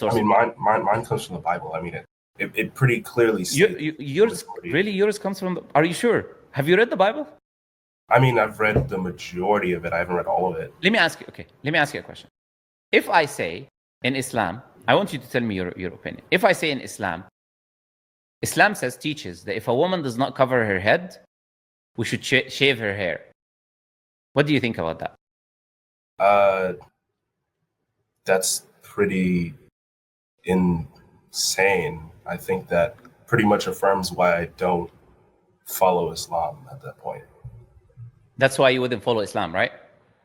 source? I mean, mine comes from the Bible. I mean, it pretty clearly states. Yours comes from. Are you sure? Have you read the Bible? I mean, I've read the majority of it. I haven't read all of it. Let me ask you. Okay, let me ask you a question. If I say in Islam, I want you to tell me your opinion. If I say in Islam teaches that if a woman does not cover her head, we should shave her hair. What do you think about that? That's pretty insane. I think that pretty much affirms why I don't follow Islam at that point. That's why you wouldn't follow Islam, right?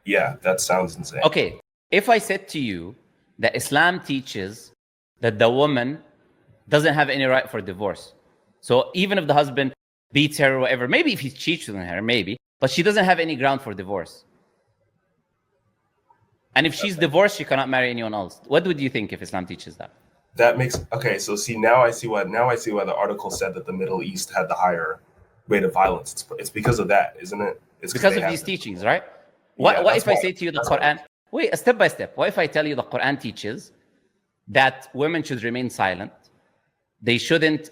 Yeah, that sounds insane. Okay, if I said to you that Islam teaches that the woman doesn't have any right for divorce. So even if the husband beats her or whatever, maybe if he cheats on her, maybe, but she doesn't have any ground for divorce. And if she's divorced, she cannot marry anyone else. What would you think if Islam teaches that? That makes okay. So see, now I see why the article said that the Middle East had the higher rate of violence. It's because of that, isn't it? It's because of these teachings, right? What if I say to you the Quran? Wait, step by step. What if I tell you the Quran teaches that women should remain silent? They shouldn't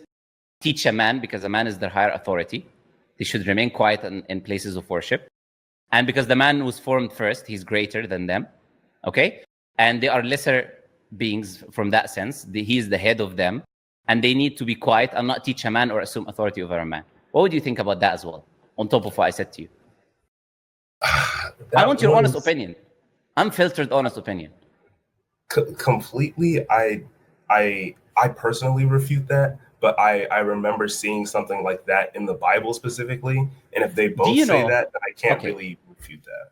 teach a man because a man is their higher authority. They should remain quiet in places of worship. And because the man was formed first, he's greater than them. Okay? And they are lesser beings from that sense. He is the head of them. And they need to be quiet and not teach a man or assume authority over a man. What would you think about that as well? On top of what I said to you. I want your honest opinion. Unfiltered, honest opinion. Completely, I personally refute that, but I remember seeing something like that in the Bible specifically, and if they both say that, then I can't really refute that.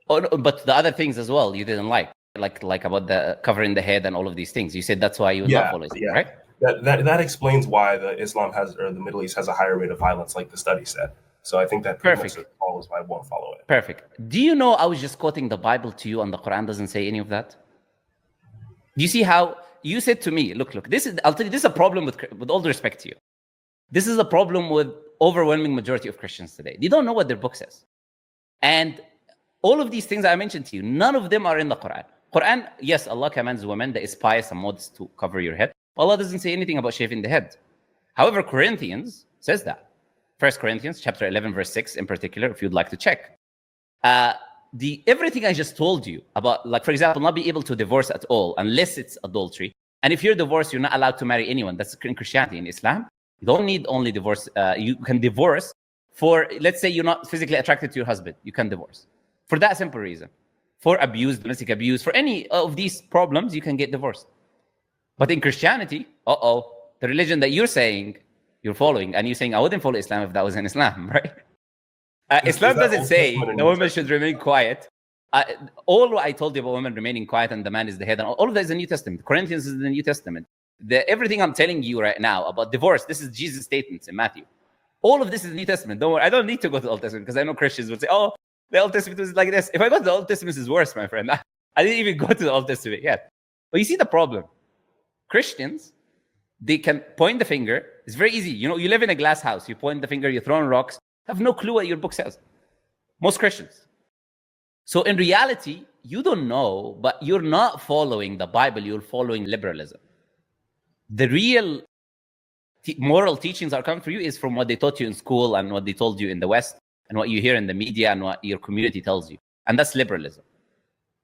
Oh, but the other things as well you didn't like about the covering the head and all of these things. You said that's why you would not follow Islam, right? That explains why the Middle East has a higher rate of violence, like the study said. So I think that pretty much follows why I won't follow it. Perfect. Do you know I was just quoting the Bible to you and the Quran doesn't say any of that? Do you see how you said to me, look, I'll tell you, this is a problem with all the respect to you. This is a problem with overwhelming majority of Christians today. They don't know what their book says. And all of these things I mentioned to you, none of them are in the Quran. Quran, yes, Allah commands women that is pious and modest to cover your head. Allah doesn't say anything about shaving the head. However, Corinthians says that. 1 Corinthians chapter 11, verse 6 in particular, if you'd like to check. Everything I just told you about, like, for example, not be able to divorce at all unless it's adultery. And if you're divorced, you're not allowed to marry anyone. That's in Christianity. In Islam, you don't need only divorce. You can divorce for, let's say you're not physically attracted to your husband. You can divorce. For that simple reason. For abuse, domestic abuse, for any of these problems, you can get divorced. But in Christianity, the religion that you're saying you're following, and you're saying, I wouldn't follow Islam if that was in Islam, right? Islam doesn't say the woman should remain quiet. All what I told you about women remaining quiet and the man is the head, and all of that is the New Testament. Corinthians is the New Testament. Everything I'm telling you right now about divorce, this is Jesus' statements in Matthew. All of this is the New Testament. Don't worry, I don't need to go to the Old Testament because I know Christians would say, the Old Testament was like this. If I go to the Old Testament, it's worse, my friend. I didn't even go to the Old Testament yet. But you see the problem. Christians, they can point the finger. It's very easy. You live in a glass house. You point the finger, you're throwing rocks. Have no clue what your book says. Most Christians. So in reality, you don't know, but you're not following the Bible. You're following liberalism. The real moral teachings are coming for you is from what they taught you in school and what they told you in the West and what you hear in the media and what your community tells you. And that's liberalism.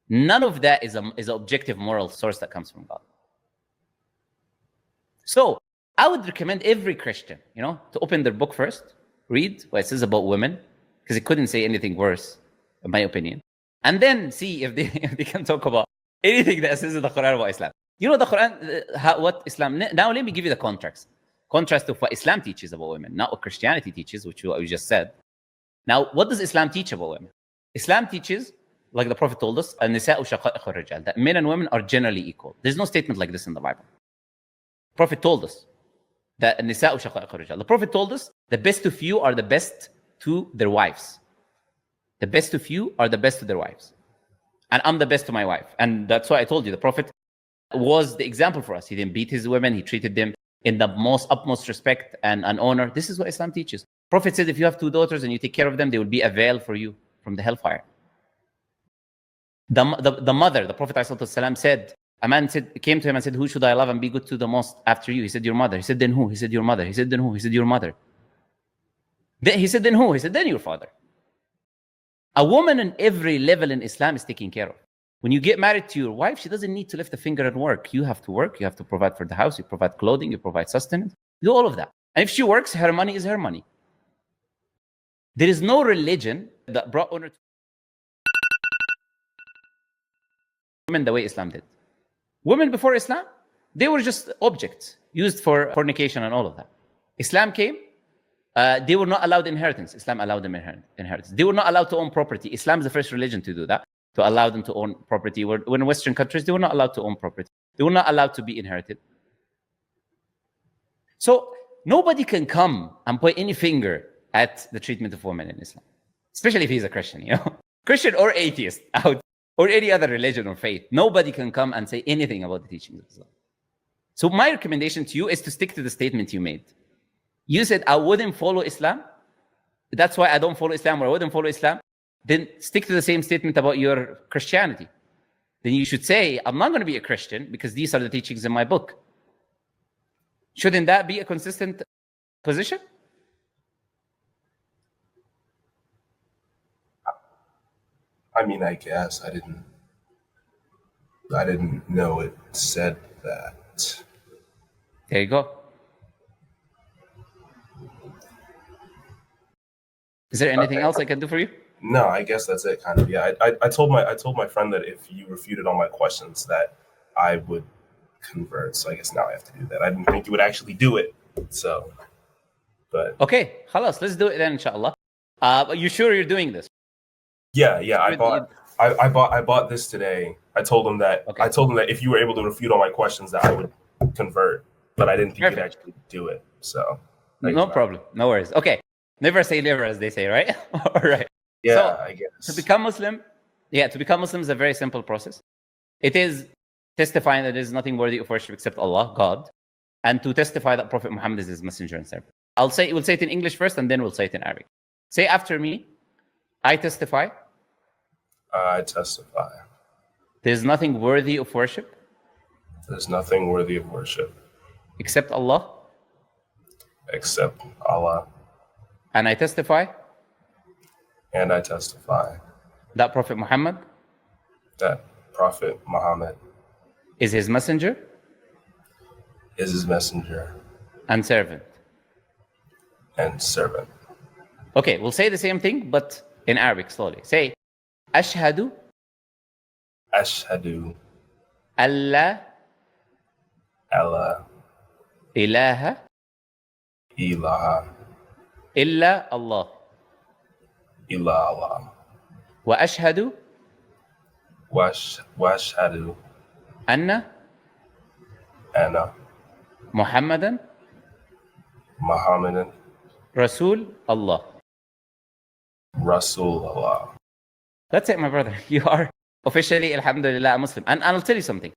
None of that is an objective moral source that comes from God. So I would recommend every Christian, to open their book first, read what it says about women, because it couldn't say anything worse, in my opinion. And then see if they can talk about anything that says in the Quran about Islam. The Quran, what Islam... Now let me give you the contrast of what Islam teaches about women, not what Christianity teaches, which what we just said. Now, what does Islam teach about women? Islam teaches, like the Prophet told us, that men and women are generally equal. There's no statement like this in the Bible. The Prophet told us that the Prophet told us the best of you are the best to their wives. The best of you are the best to their wives. And I'm the best to my wife. And that's why I told you, the Prophet was the example for us. He didn't beat his women. He treated them in the utmost respect and honor. This is what Islam teaches. Prophet said, if you have 2 daughters and you take care of them, they will be a veil for you from the hellfire. The mother, the Prophet ﷺ said, A man came to him and said, who should I love and be good to the most after you? He said, your mother. He said, then who? He said, your mother. He said, then who? He said, your mother. Then he said, then who? He said, then your father. A woman in every level in Islam is taken care of. When you get married to your wife, she doesn't need to lift a finger and work. You have to work. You have to provide for the house. You provide clothing. You provide sustenance. You do all of that. And if she works, her money is her money. There is no religion that brought honor to women the way Islam did. Women before Islam, they were just objects used for fornication and all of that. Islam came, they were not allowed inheritance. Islam allowed them inheritance. They were not allowed to own property. Islam is the first religion to do that, to allow them to own property. When in Western countries, they were not allowed to own property. They were not allowed to be inherited. So nobody can come and point any finger at the treatment of women in Islam, especially if he's a Christian, Christian or atheist out, or any other religion or faith. Nobody can come and say anything about the teachings of Islam. So my recommendation to you is to stick to the statement you made. You said, I wouldn't follow Islam. That's why I don't follow Islam, or I wouldn't follow Islam. Then stick to the same statement about your Christianity. Then you should say, I'm not going to be a Christian because these are the teachings in my book. Shouldn't that be a consistent position? I mean, I guess I didn't know it said that. There you go. Is there anything else I can do for you? No, I guess that's it. Kind of. Yeah, I told my friend that if you refuted all my questions, that I would convert. So I guess now I have to do that. I didn't think you would actually do it. So, but okay, khalas, let's do it then, inshallah. Are you sure you're doing this? Yeah. I bought this today. I told him that if you were able to refute all my questions, that I would convert. But I didn't think you'd actually do it. So no problem. No worries. Okay. Never say never, as they say, right? All right. Yeah, so, I guess. To become Muslim is a very simple process. It is testifying that there is nothing worthy of worship except Allah, God, and to testify that Prophet Muhammad is his messenger and servant. We'll say it in English first, and then we'll say it in Arabic. Say after me, I testify. I testify. There's nothing worthy of worship. There's nothing worthy of worship. Except Allah. Except Allah. And I testify. And I testify. That Prophet Muhammad. That Prophet Muhammad. Is his messenger. Is his messenger. And servant. And servant. Okay, we'll say the same thing, but in Arabic slowly. Say, Ashhadu. Ashhadu. Allah. Allah. Ilaha. Ilaha. Illa Allah. Illa Allah. Wa ashhadu. Washhadu. Anna. Anna. Muhammadan. Muhammadan. Rasul Allah. Rasul Allah. That's it, my brother. You are officially, alhamdulillah, a Muslim. And I'll tell you something.